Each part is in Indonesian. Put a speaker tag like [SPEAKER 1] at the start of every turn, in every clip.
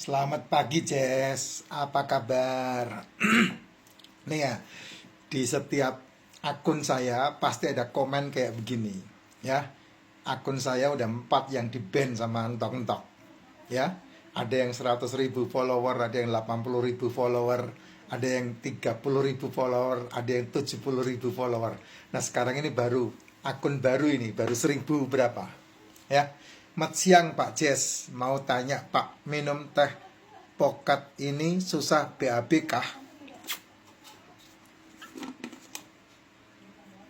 [SPEAKER 1] Selamat pagi Jess, apa kabar? Nih ya, di setiap akun saya pasti ada komen kayak begini ya. Akun saya udah 4 yang di-ban sama entok-entok ya. Ada yang 100.000 follower, ada yang 80.000 follower, ada yang 30.000 follower, ada yang 70.000 follower. Nah sekarang ini baru, akun baru ini, baru 1.000 berapa ya. Mat siang Pak Jess, mau tanya Pak, minum teh pokat ini susah BAB kah?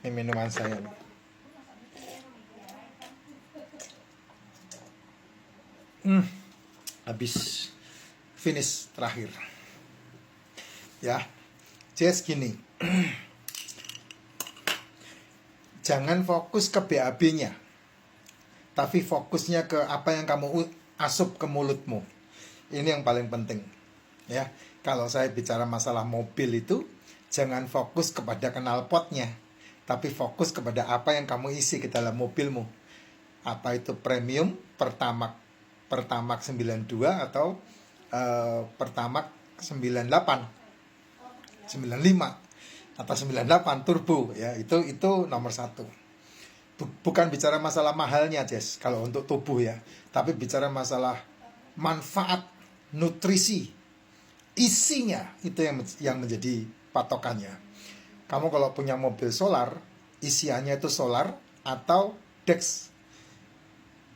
[SPEAKER 1] Ini minuman saya nih. Habis finish terakhir. Ya, Jess gini. Jangan fokus ke BAB-nya, tapi fokusnya ke apa yang kamu asup ke mulutmu. Ini yang paling penting. Ya, kalau saya bicara masalah mobil itu, jangan fokus kepada knalpotnya, tapi fokus kepada apa yang kamu isi ke dalam mobilmu. Apa itu premium, Pertamax 92 atau Pertamax 98, 95 atau 98 turbo ya, itu nomor satu. Bukan bicara masalah mahalnya Jess kalau untuk tubuh ya, tapi bicara masalah manfaat, nutrisi, isinya itu yang menjadi patokannya. Kamu kalau punya mobil solar, isiannya itu solar atau dex,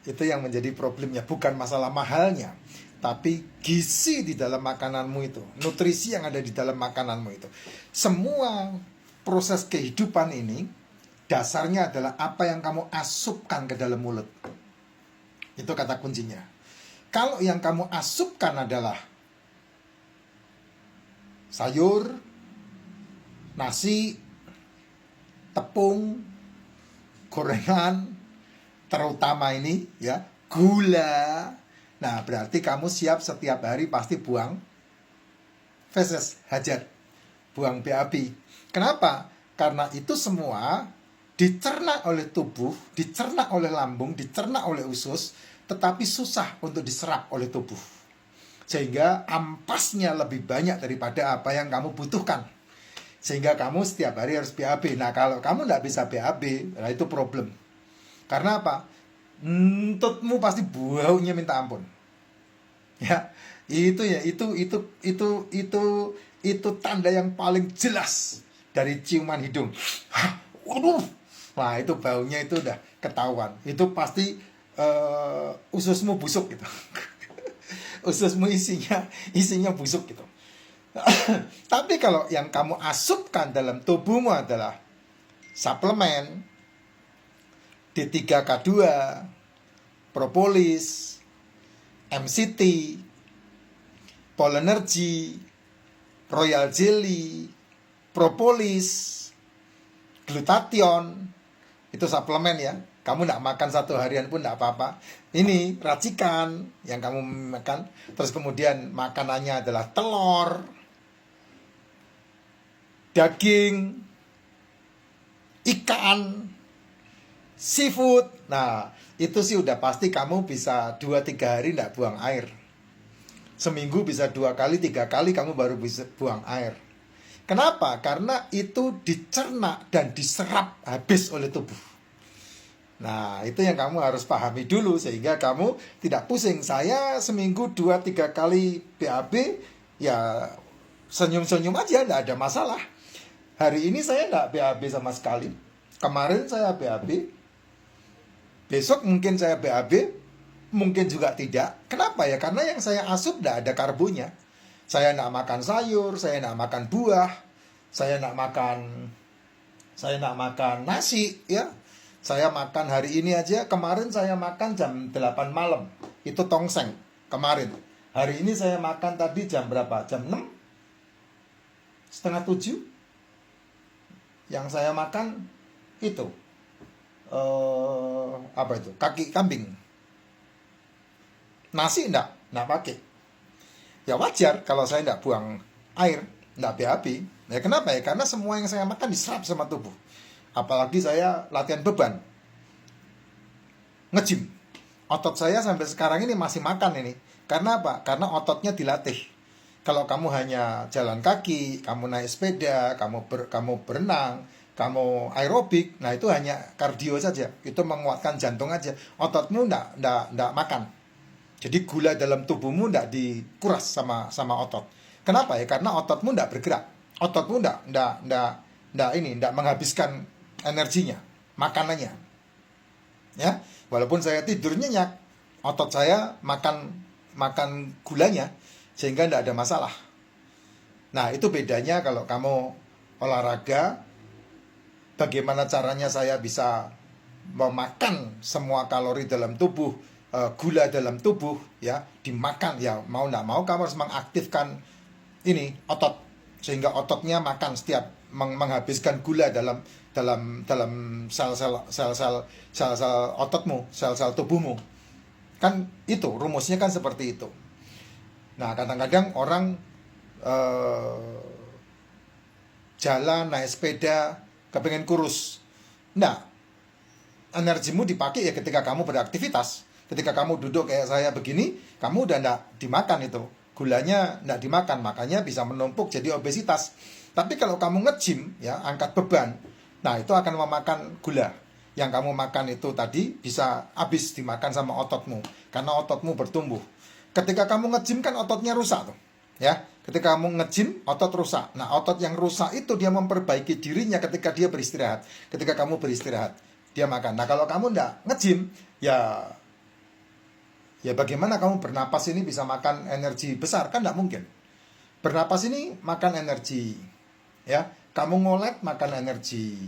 [SPEAKER 1] itu yang menjadi problemnya. Bukan masalah mahalnya, tapi gizi di dalam makananmu itu, nutrisi yang ada di dalam makananmu itu. Semua proses kehidupan ini dasarnya adalah apa yang kamu asupkan ke dalam mulut. Itu kata kuncinya. Kalau yang kamu asupkan adalah sayur, nasi, tepung, gorengan, terutama ini ya, gula. Nah, berarti kamu siap setiap hari pasti buang feses, hajat, buang BAB. Kenapa? Karena itu semua dicerna oleh tubuh, dicerna oleh lambung, dicerna oleh usus, tetapi susah untuk diserap oleh tubuh. Sehingga ampasnya lebih banyak daripada apa yang kamu butuhkan. Sehingga kamu setiap hari harus BAB. Nah, kalau kamu tidak bisa BAB, nah itu problem. Karena apa? Entutmu pasti baunya minta ampun. Ya, itu tanda yang paling jelas dari ciuman hidung. Waduh, nah itu baunya itu udah ketahuan. Itu pasti ususmu busuk gitu. Ususmu isinya busuk gitu. Tapi kalau yang kamu asupkan dalam tubuhmu adalah suplemen D3K2, propolis, MCT, Polenergy, Royal Jelly, propolis, glutathione, itu suplemen ya. Kamu tidak makan satu harian pun tidak apa-apa. Ini racikan yang kamu makan. Terus kemudian makanannya adalah telur, daging, ikan, seafood. Nah, itu sih udah pasti kamu bisa 2-3 hari tidak buang air. Seminggu bisa 2 kali, 3 kali kamu baru bisa buang air. Kenapa? Karena itu dicerna dan diserap habis oleh tubuh. Nah, itu yang kamu harus pahami dulu sehingga kamu tidak pusing. Saya seminggu 2-3 kali BAB, ya senyum-senyum aja, tidak ada masalah. Hari ini saya tidak BAB sama sekali. Kemarin saya BAB. Besok mungkin saya BAB, mungkin juga tidak. Kenapa ya? Karena yang saya asup tidak ada karbonya. Saya tidak makan sayur, saya tidak makan buah, saya tidak makan nasi ya. Saya makan hari ini aja, kemarin saya makan jam 8 malam. Itu tongseng kemarin. Hari ini saya makan tadi jam berapa? Jam 6? Setengah 7. Yang saya makan itu apa itu? Kaki kambing. Nasi enggak pakai. Ya wajar kalau saya enggak buang air, enggak BAB. Ya kenapa ya? Karena semua yang saya makan diserap sama tubuh. Apalagi saya latihan beban, nge-gym. Otot saya sampai sekarang ini masih makan ini. Karena apa? Karena ototnya dilatih. Kalau kamu hanya jalan kaki, kamu naik sepeda, kamu berenang, kamu aerobik, nah itu hanya kardio saja. Itu menguatkan jantung aja. Ototmu ndak makan. Jadi gula dalam tubuhmu ndak dikuras sama otot. Kenapa ya? Karena ototmu ndak bergerak. Ototmu ndak menghabiskan energinya, makanannya. Ya, walaupun saya tidur nyenyak, otot saya makan gulanya sehingga tidak ada masalah. Nah, itu bedanya kalau kamu olahraga, bagaimana caranya saya bisa memakan semua kalori dalam tubuh, gula dalam tubuh, ya, dimakan, ya mau tidak mau kamu harus mengaktifkan ini otot sehingga ototnya makan setiap menghabiskan gula dalam sel-sel ototmu, sel-sel tubuhmu. Kan itu rumusnya kan seperti itu. Nah, kadang-kadang orang jalan, naik sepeda, kepengen kurus. Nah, energimu dipakai ya ketika kamu beraktivitas. Ketika kamu duduk kayak saya begini, kamu udah nggak dimakan itu. Gulanya nggak dimakan, makanya bisa menumpuk jadi obesitas. Tapi kalau kamu nge-gym, ya, angkat beban, nah itu akan memakan gula. Yang kamu makan itu tadi bisa habis dimakan sama ototmu. Karena ototmu bertumbuh. Ketika kamu nge-gym kan ototnya rusak tuh. Ya, ketika kamu nge-gym, otot rusak. Nah, otot yang rusak itu dia memperbaiki dirinya ketika dia beristirahat. Ketika kamu beristirahat, dia makan. Nah, kalau kamu nggak nge-gym, ya bagaimana kamu bernapas ini bisa makan energi besar? Kan nggak mungkin. Bernapas ini makan energi. Ya, kamu ngolet makan energi.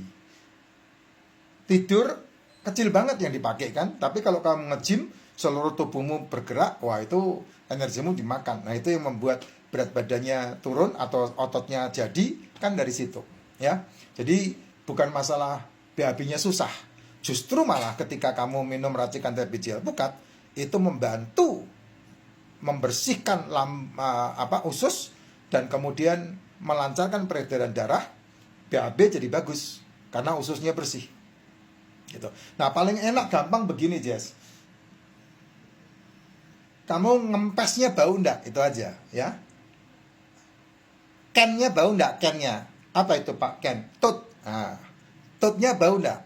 [SPEAKER 1] Tidur kecil banget yang dipakai kan. Tapi kalau kamu nge-gym, seluruh tubuhmu bergerak, wah itu energimu dimakan. Nah, itu yang membuat berat badannya turun atau ototnya jadi kan dari situ, ya. Jadi bukan masalah BAB-nya susah. Justru malah ketika kamu minum racikan TBC alpukat, itu membantu membersihkan usus dan kemudian melancarkan peredaran darah. BAB jadi bagus karena ususnya bersih. Gitu. Nah, paling enak gampang begini, Jess. Kamu ngempesnya bau ndak? Itu aja, ya. Kennya bau ndak? Kennya. Apa itu, Pak? Ken. Tut. Nah, tutnya bau ndak?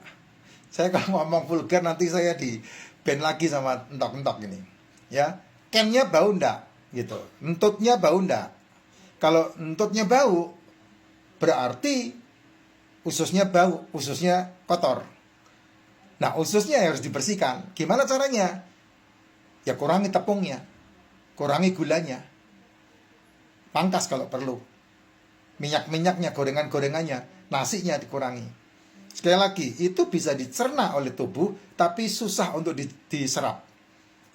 [SPEAKER 1] Saya kalau ngomong vulgar nanti saya di ban lagi sama entok-entok ini. Ya. Kennya bau ndak? Gitu. Entutnya bau ndak? Kalau entutnya bau, berarti ususnya bau, ususnya kotor. Nah, ususnya harus dibersihkan. Gimana caranya? Ya kurangi tepungnya, kurangi gulanya, pangkas kalau perlu, minyak-minyaknya, gorengan-gorengannya, nasinya dikurangi. Sekali lagi, itu bisa dicerna oleh tubuh, tapi susah untuk diserap.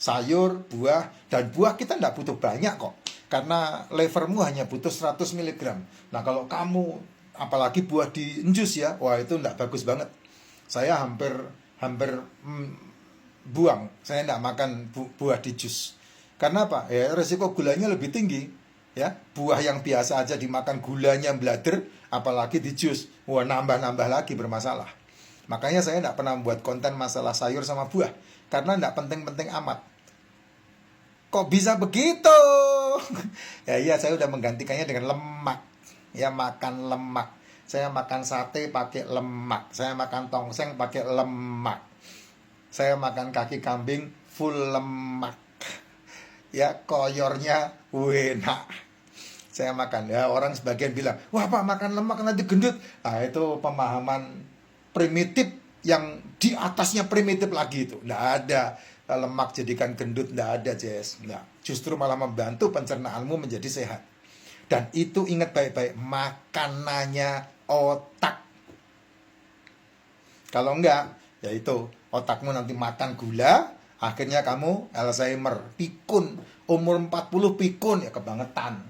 [SPEAKER 1] Sayur, buah, dan buah kita tidak butuh banyak kok, karena levermu hanya butuh 100 mg. Nah, kalau kamu, apalagi buah di jus ya, wah itu tidak bagus banget. Saya hampir buang, saya tidak makan buah di jus. Karena apa? Ya resiko gulanya lebih tinggi. Ya, buah yang biasa aja dimakan gulanya blader, apalagi di jus, wah nambah-nambah lagi bermasalah. Makanya saya tidak pernah membuat konten masalah sayur sama buah, karena tidak penting-penting amat. Kok bisa begitu? Ya iya, saya udah menggantikannya dengan lemak. Ya, makan lemak. Saya makan sate pakai lemak. Saya makan tongseng pakai lemak. Saya makan kaki kambing full lemak. Ya, koyornya enak. Saya makan. Ya, orang sebagian bilang, wah Pak, makan lemak nanti gendut. Nah, itu pemahaman primitif yang di atasnya primitif lagi itu. Nggak ada lemak jadikan gendut, nggak ada, Jess. Nggak. Justru malah membantu pencernaanmu menjadi sehat. Dan itu ingat baik-baik, makanannya otak. Kalau enggak, ya itu, otakmu nanti makan gula, akhirnya kamu Alzheimer, pikun, umur 40 pikun, ya kebangetan.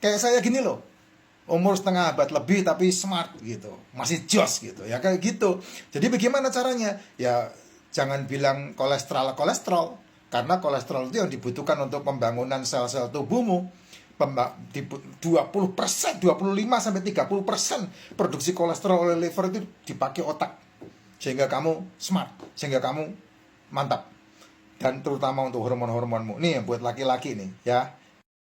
[SPEAKER 1] Kayak saya gini loh, umur setengah abad lebih tapi smart gitu, masih jos gitu, ya kayak gitu. Jadi bagaimana caranya? Ya jangan bilang kolesterol, karena kolesterol itu yang dibutuhkan untuk pembangunan sel-sel tubuhmu. 20%, 25-30% produksi kolesterol oleh liver itu dipakai otak. Sehingga kamu smart, sehingga kamu mantap. dan terutama untuk hormon-hormonmu. Nih buat laki-laki nih ya.